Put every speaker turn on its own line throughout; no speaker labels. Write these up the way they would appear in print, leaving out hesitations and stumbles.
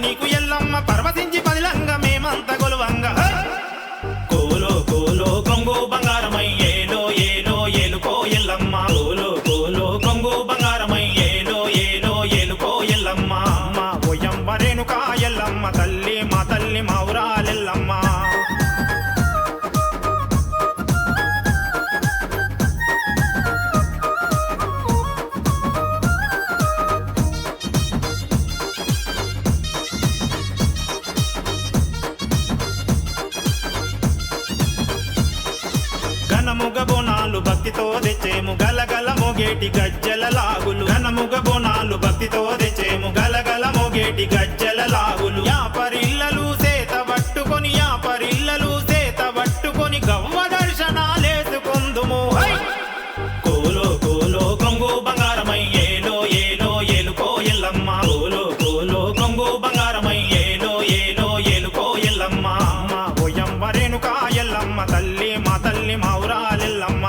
నీకు ఎల్లమ్మ పర్వతించి పదిలంగ మేమంత గొలువంగ కోలో కోలో కొంగు బంగారమై ఏలో ఏలో ఏలుకో ఎల్లమ్మ కోలో కోలో కొంగు బంగారమై ఏలో ఏలో ఏలుకో ఎల్లమ్మ మా ఓయమ్మ రేణుకా ఎల్లమ్మ తల్లి మా ఊరాలెల్లమ్మ ఘనముగ బోనాలు భక్తితో తెచ్చేము గలగల మోగేటి గజ్జల లాగులు ఘనముగ బోనాలు భక్తితో తెచ్చేము గలగల మోగేటి గజ్జల లాగులు యాపరిల్లలు సేత పట్టుకొని యాపరిల్లలు సేత పట్టుకొని గవ్వ దర్శనాలేసుకుందుము కోలో కోలో కొంగు బంగారమై ఏలో ఏలో ఏలుకో ఎల్లమ్మ కోలో కోలో కొంగు బంగారమై ఏలో ఏలో ఏలుకో ఎల్లమ్మ మా ఓయమ్మ రేణుకా ఎల్లమ్మ తల్లి మా ఊరాలెల్లమ్మ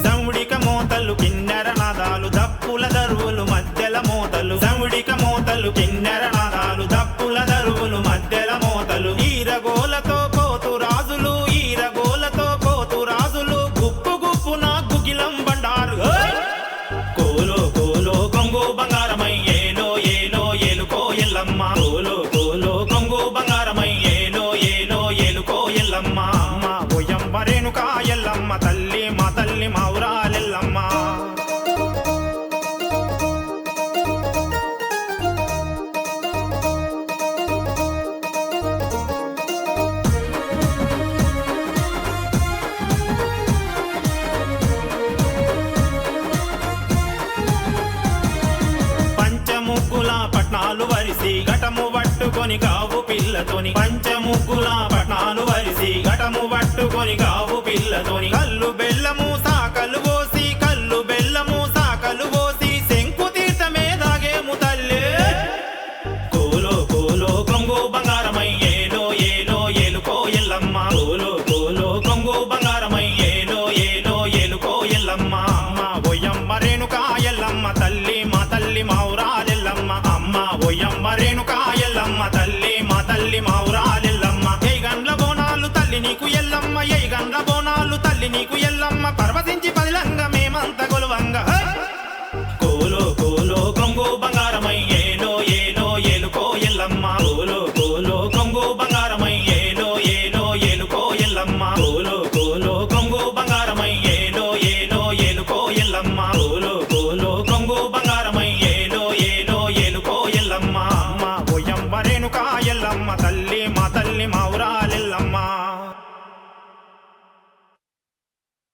సౌడిక మోతలు కిన్నెర నాదాలు దప్పుల దరువులు మధ్యల మోతలు సౌడిక మోతలు కిన్నెర నాదాలు దప్పుల దరువులు మధ్యల మోతలు ఈరగోలతో పోతు రాజులు ఈరగోలతో పోతు రాజులు గుప్పు గుప్పున గుగిలం బండారు కోలో కోలో కొంగు బంగారమై ఏలో ఏలో ఏలుకో ఎల్లమ్మ కోలో కోలో కొంగు బంగారమై ఏలో ఏలో ఏలుకో ఎల్లమ్మ మా ఓయమ్మ రేణుకా ఎల్లమ్మ తల్లి మా ఊరాలెల్లమ్మ పంచముగ్గుల పట్నాలు వరిసి ఘటము పట్టుకొని గావు పిల్లతోని పంచముగ్గుల పట్నాలు వరిసి ఘటము పట్టుకొని గావు పిల్లతోని కల్లు బెల్లము సాకలు పోసి కల్లు బెల్లము సాకలు పోసి శంకు తీర్థమే దాగేము తల్లి కోలో కోలో కొంగు బంగారమై ఏలో ఏలో ఏలుకో ఎల్లమ్మ కోలో కోలో కొంగు బంగారమై ఏలో ఏలో ఏలుకో ఎల్లమ్మ మా ఓయమ్మ రేణుకా ఎల్లమ్మ తల్లి మా ఊరాలెల్లమ్మ అమ్మ ఓయమ్మ రేణుకా ఎల్లమ్మ తల్లి మా ఊరాలెల్లమ్మ ఏ గండ్ల బోనాలు తల్లి నీకు ఎల్లమ్మ ఏ గండ్ల బోనాలు తల్లి నీకు ఎల్లమ్మ పర్వత